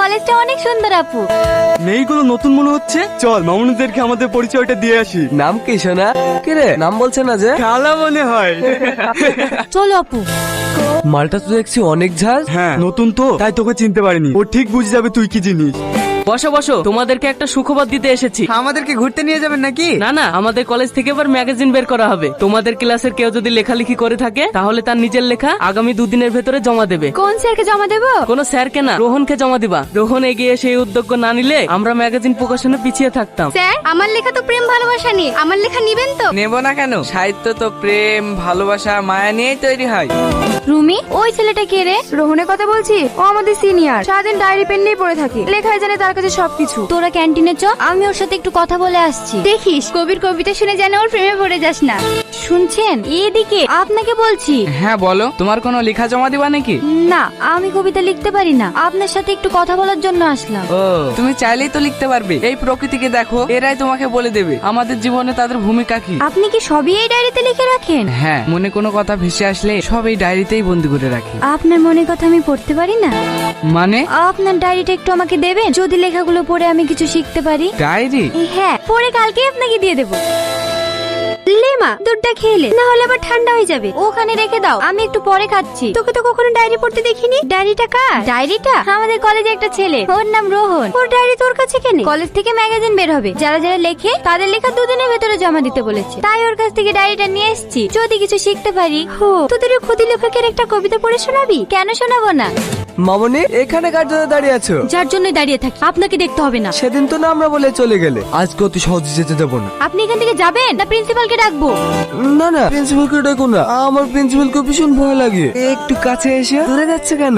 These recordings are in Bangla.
কলেজটা অনেক সুন্দর আপু। মেয়েগুলো নতুন মনে হচ্ছে, চল মামুনিদেরকে আমাদের পরিচয়টা দিয়ে আসি। নাম কি সোনা? কি রে নাম বলছে না যে? খালা মনে হয়। চলো আপু। মালটা তো দেখছি অনেক ঝাল। হ্যাঁ নতুন তো, তাই তোকে চিনতে পারিনি। ও ঠিক বুঝে যাবে তুই কি জিনিস। বসো বসো, তোমাদেরকে একটা সুখবর দিতে এসেছি। আমাদেরকে ঘুরতে নিয়ে যাবেন নাকি? না না, আমাদের কলেজ থেকে এবার ম্যাগাজিন বের করা হবে। তোমাদের ক্লাসের কেউ যদি লেখালেখি করে থাকে তাহলে তার নিজের লেখা আগামী 2 দিনের ভেতরে জমা দেবে। কোন স্যারকে জমা দেবো? কোনো স্যারকে না, রোহনকে জমা দিবা। রোহন এগিয়ে সেই উদ্যোগ না নিলে আমরা ম্যাগাজিন প্রকাশনে পিছিয়ে থাকতাম। স্যার, আমার লেখা তো প্রেম ভালোবাসা নিয়ে, আমার লেখা নিবেন তো? নেব না কেন? সাহিত্য তো প্রেম ভালোবাসা মায়া নিয়েই তৈরি হয়। রুমি, ওই ছেলেটা কে রে? রোহনের কথা বলছি, ও আমাদের সিনিয়র, সারাদিন ডায়েরি পেন নিয়ে পড়ে থাকে, লেখায় জানে তার কাছে সবকিছু। তোরা ক্যান্টিনে চ, আমি ওর সাথে একটু কথা বলে আসছি। দেখিস কবির কবিতা শুনে যেন ওর প্রেমে পড়ে যাস না। শুনছেন? এদিকে আপনাকে বলছি। হ্যাঁ বলো, তোমার কোনো লেখা জমা দিবা নাকি? না, আমি কবিতা লিখতে পারি না, আপনার সাথে একটু কথা বলার জন্য আসলাম। ও, তুমি চাইলেই তো লিখতে পারবে। এই প্রকৃতিকে দেখো, এরাই তোমাকে বলে দেবে আমাদের জীবনে তাদের ভূমিকা কি। আপনি কি সবই এই ডায়েরিতে লিখে রাখেন? হ্যাঁ, মনে কোনো কথা ভেসে আসলে সব এই ডায়েরিতেই বন্দি করে রাখি। আপনার মনের কথা আমি পড়তে পারি না? মানে? আপনার ডায়েরিটা একটু আমাকে দেবেন, যদি লেখাগুলো পড়ে আমি কিছু শিখতে পারি। ডায়েরি? হ্যাঁ, পরে কালকে আপনাকে দিয়ে দেবো। লেমা, দুধটা খেলে না হলে আবার ঠান্ডা হয়ে যাবে। ওখানে রেখে দাও, আমি একটু পরে খাচ্ছি। তোকে তো কখনো ডায়েরি পড়তে দেখিনি। ডায়েরিটা কার? ডায়েরিটা আমাদের কলেজে একটা ছেলে, ওর নাম রোহন। ওর ডায়েরি তোর কাছে কেন? কলেজ থেকে ম্যাগাজিন বের হবে, যারা যারা লেখে তাদের লেখা 2 দিনের ভেতরে জমা দিতে বলেছে, তাই ওর কাছ থেকে ডায়েরিটা নিয়ে এসেছি। যদি কিছু শিখতে পারি। হো, তোদের ওই ক্ষুদি লেখকের একটা কবিতা পড়ে শোনাবি? কেন শোনাবো না? মামনি এখানে কার জন্য দাঁড়িয়ে আছো? যার জন্যই দাঁড়িয়ে থাকি, আপনাকে দেখতে হবে না। সেদিন তো না আমরা বলে চলে গেলে, আজকে অতি সহজে যেতে দেবো না। আপনি এখান থেকে যাবেন না প্রিন্সিপালকে ডাকবো? না না, প্রিন্সিপালকে ডাকো না, আমার প্রিন্সিপালকে ভীষণ ভয় লাগে। একটু কাছে এসে দূরে যাচ্ছে কেন?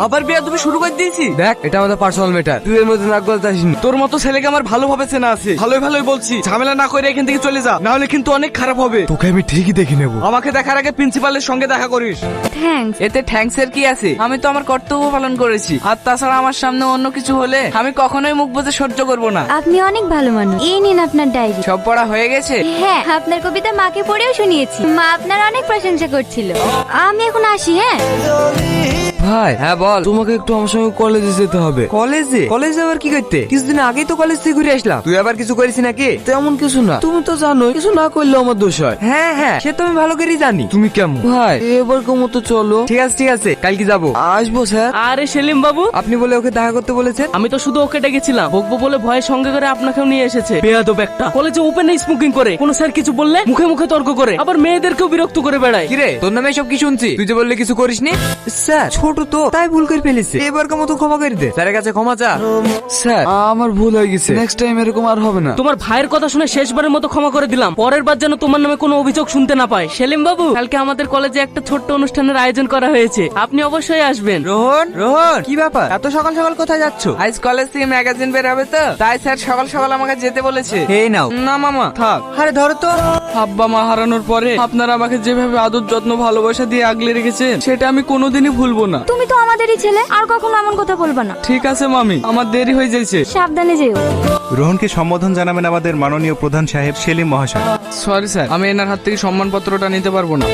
আবার বিয়া তুমি শুরু করে দিয়েছি। দেখ, এটা আমাদের পার্সোনাল ম্যাটার, তুই এর মধ্যে নাক গলাতে আসিনি। তোর মতো ছেলেকে আমার ভালোভাবে চেনা আছে, ভালোই ভালোই বলছি, ঝামেলা না করে এখান থেকে চলে যা, না হলে কিন্তু অনেক খারাপ হবে। তোকে আমি ঠিকই দেখে নেবো। আমাকে দেখার আগে প্রিন্সিপালের সঙ্গে দেখা করিস। থ্যাঙ্কস। এতে থ্যাঙ্কস এর কি আছে? আমি তো আমার কর্তব্য পালন করেছি। আর তাছাড়া আমার সামনে অন্য কিছু হলে আমি কখনোই মুখ বুজে সহ্য করব না। আপনি অনেক ভালো মানুষ। এই নিন আপনার ডায়েরি। সব পড়া হয়ে গেছে? হ্যাঁ, আপনার কবিতা মাকে পড়েও শুনিয়েছি, মা আপনার অনেক প্রশংসা করছিল। আমি এখন আসি। হ্যাঁ ভাই। হ্যাঁ বল। তোমাকে একটু আমার সঙ্গে কলেজে যেতে হবে। কলেজে? কলেজে আবার কি করতে? কিছুদিন আগেই তো কলেজ থেকে ঘুরে আসলাম। তুই আবার কিছু করিস নাকি? তেমন কিছু না, তুমি তো জানো কিছু না করলে আমার দোষ হয়। হ্যাঁ হ্যাঁ, সে তো আমি ভালো করেই জানি। তুমি কেমন? ভাই এবার মতো চলো। ঠিক আছে ঠিক আছে, কালকে যাবো। আসবো স্যার। আরে সেলিম বাবু, আপনি বলে ওকে দেখা করতে বলেছেন? আমি তো শুধু ওকে ডেকেছিলাম, বকবো বলে ভয়ের সঙ্গে করে আপনাকেও নিয়ে এসেছে। বেয়াদব একটা, কলেজে ওপেন স্মোকিং করে, কোন স্যার কিছু বললে মুখে মুখে তর্ক করে, আবার মেয়েদেরকেও বিরক্ত করে বেড়ায়। কিরে, তোর নামে সব কি শুনছি? তুই যে বললে কিছু করিসনি। স্যার ছোট তো, তাই ভুল করে ফেলেছে, এবার মতো ক্ষমা করে দে। স্যারের কাছে ক্ষমা চা। স্যার আমার ভুল হয়ে গেছে, নেক্সট টাইম এরকম আর হবে না। তোমার ভাইয়ের কথা শুনে শেষবারের মতো ক্ষমা করে দিলাম, পরের বার যেন তোমার নামে কোনো অভিযোগ শুনতে না পায়। সেলিম বাবু, কালকে আমাদের কলেজে একটা ছোট্ট অনুষ্ঠানের আয়োজন করা হয়েছে, আপনি অবশ্যই আসবেন। রোহন, রোহন, কি ব্যাপার? এত সকাল সকাল কোথায় যাচ্ছ? আজ কলেজ থেকে ম্যাগাজিন বের হবে তো, তাই স্যার সকাল সকাল আমাকে যেতে বলেছে। এই নাও। না মামা থাক। আরে ধরো তো। আব্বা মা হারানোর পরে আপনারা আমাকে যেভাবে আদর যত্ন ভালোবাসা দিয়ে আগলে রেখেছেন, সেটা আমি কোনোদিনই ভুলবো না। তুমি তো আমাদেরই ছেলে, আর কখনো এমন কথা বলবা না। ঠিক আছে মামি, আমার দেরি হয়ে যাচ্ছে। সাবধানে যেও। রোহনকে সম্বোধন জানাবেন আমাদের মাননীয় প্রধান সাহেব সেলিম মহাশয়। সরি স্যার, আমি এনার হাত থেকে সম্মানপত্রটা নিতে পারবো না।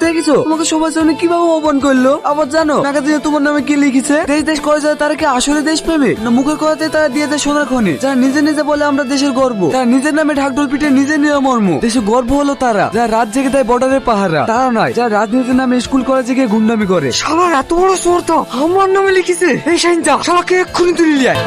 দেখেছো তোমাকে সবার সামনে কিভাবে অপমান করলো? আবার জানো ম্যাগাজিনে তোমার নামে কি লিখেছে? দেশ দেশ করে যায়, তারা কি আসলে দেশ প্রেমে না মুখের কথাতে তারা দিয়ে দেয় সোনার খনি? যারা নিজে নিজে বলে আমরা দেশের গর্ব, তারা নিজের নামে ঢাকঢোল পিটে নিজে নিরামর্ম। দেশের গর্ব হলো তারা যারা রাত জেগে দেয় বর্ডারের পাহারা, তারা নয় যারা রাজনীতির নামে স্কুল কলেজে গিয়ে গুন্ডামি করে। শালা এত বড় চোর তো আমার নামে লিখেছে। এই শাইনটা শালাকে এক্ষুনি তুলে নিয়ে আয়।